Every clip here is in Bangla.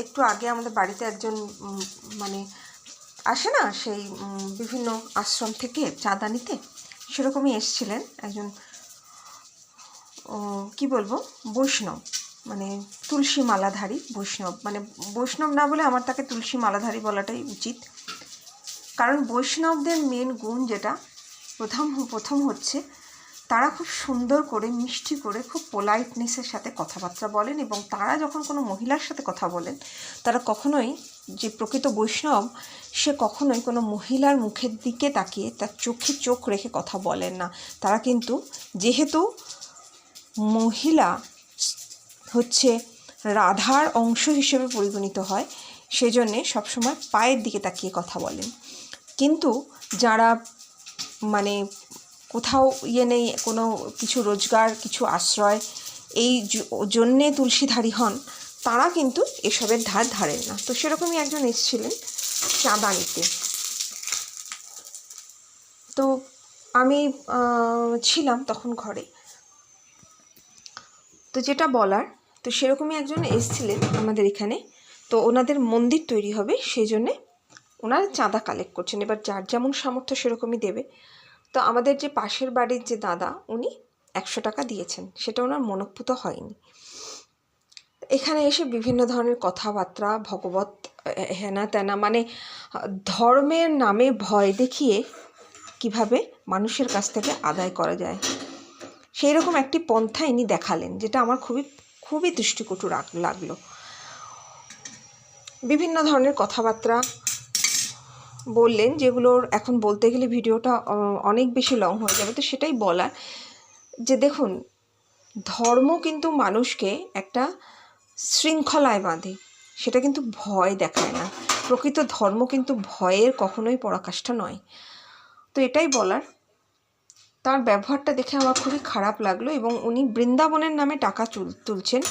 একটু আগে আমাদের বাড়িতে একজন মানে আসে না সেই বিভিন্ন আশ্রম থেকে চাঁদা নিতে, সেরকমই এসছিলেন একজন কি বলবো বৈষ্ণব, মানে তুলসী মালাধারী বৈষ্ণব, মানে বৈষ্ণব না বলে আমার তাকে তুলসী মালাধারী বলাটাই উচিত। কারণ বৈষ্ণবদের মেন গুণ যেটা প্রথম হচ্ছে তারা খুব সুন্দর করে মিষ্টি করে খুব পোলাইটনেসের সাথে কথাবার্তা বলেন, এবং তারা যখন কোনো মহিলার সাথে কথা বলেন তারা কখনোই, যে প্রকৃত বৈষ্ণব সে কখনোই কোনো মহিলার মুখের দিকে তাকিয়ে তার চোখে চোখ রেখে কথা বলেন না। তারা কিন্তু, যেহেতু মহিলা হচ্ছে রাধার অংশ হিসেবে পরিগণিত হয়, সেজন্যে সবসময় পায়ের দিকে তাকিয়ে কথা বলেন। কিন্তু যারা মানে কোথাও নেই, কোনো কিছু রোজগার, কিছু আশ্রয়, এই জন্যে তুলসীধারী হন, তারা কিন্তু এসবের ধার ধারেন না। তো সেরকমই একজন এসেছিলেন চাঁদা নিতে। তো আমি ছিলাম তখন ঘরে। তো যেটা বলার, তো সেরকমই একজন এসেছিলেন আমাদের এখানে। তো ওনাদের মন্দির তৈরি হবে, সেই জন্যে ওনারা চাঁদা কালেক্ট করছেন। এবার যার যেমন সামর্থ্য সেরকমই দেবে। তো আমাদের যে পাশের বাড়ির যে দাদা, উনি 100 টাকা দিয়েছেন, সেটা ওনার মনঃপূত হয়নি। এখানে এসে বিভিন্ন ধরনের কথাবার্তা, ভগবত হেনা তেনা, মানে ধর্মের নামে ভয় দেখিয়ে কিভাবে মানুষের কাছ থেকে আদায় করা যায়, সেই রকম একটি পন্থা ইনি দেখালেন, যেটা আমার খুবই দৃষ্টিকটু লাগলো। বিভিন্ন ধরনের কথাবার্তা বললেন, যেগুলোর এখন বলতে গেলে ভিডিওটা অনেক বেশি লং হয়ে যাবে। তো সেটাই বলার, যে দেখুন, ধর্ম কিন্তু মানুষকে একটা শৃঙ্খলায় বাঁধে, সেটা কিন্তু ভয় দেখায় না। প্রকৃত ধর্ম কিন্তু ভয়ের কখনোই পরাকাষ্ঠা নয়। তো এটাই বলার। তার ব্যবহারটা দেখে আমার খুবই খারাপ লাগলো। এবং উনি বৃন্দাবনের নামে টাকা তুলছেন,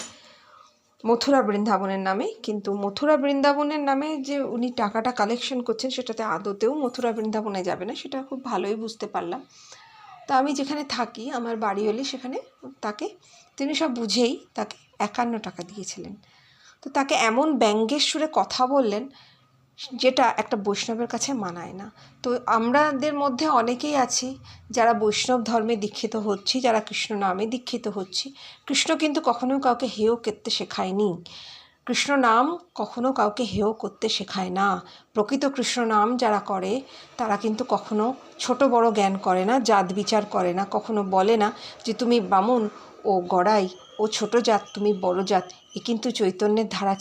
মথুরা বৃন্দাবনের নামে। কিন্তু মথুরা বৃন্দাবনের নামে যে উনি টাকাটা কালেকশন করছেন, সেটাতে আদতেও মথুরা বৃন্দাবনে যাবে না, সেটা খুব ভালোই বুঝতে পারলাম। তো আমি যেখানে থাকি, আমার বাড়ি হলে, সেখানে তিনি সব বুঝেই তাকে 51 টাকা দিয়েছিলেন। তো তাকে এমন ব্যঙ্গের সুরে কথা বললেন, যেটা একটা বৈষ্ণবের কাছে মানায় না। তো আমাদের মধ্যে অনেকেই আছি যারা বৈষ্ণব ধর্মে দীক্ষিত হচ্ছি, যারা কৃষ্ণ নামে দীক্ষিত হচ্ছি। কৃষ্ণ কিন্তু কখনো কাউকে হেয় করতে শেখায়নি। কৃষ্ণ নাম কখনো কাউকে হেয় করতে শেখায় না। প্রকৃত কৃষ্ণ নাম যারা করে, তারা কিন্তু কখনো ছোট বড় জ্ঞান করে না, জাত বিচার করে না, কখনো বলে না যে তুমি বামুন, ও গড়াই, ও ছোট জাত, তুমি বড় জাত। এ কিন্তু চৈতন্যের ধারা